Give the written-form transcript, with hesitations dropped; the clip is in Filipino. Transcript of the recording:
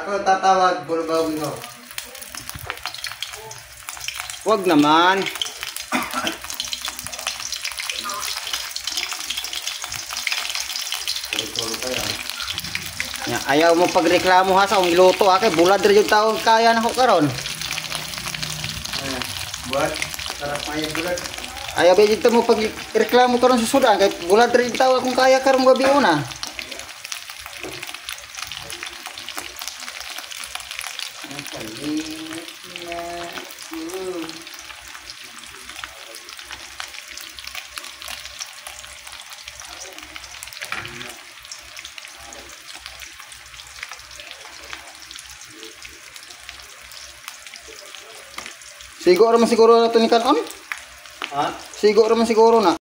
Ako tatawag, bulubawin mo. Wag naman. Ya, ayaw mo pagreklamo ha sa akong iluto ha kay bulad rin yung taong kaya na ko karon. Buat, sarap nga yung bulat. Ayaw ba dito mo pagreklamo karon sa sudan kay bulad rin yung taong akong kaya karon gabi una. Siguro naman siguro na ito ni Kanon. Ha? Siguro naman siguro na.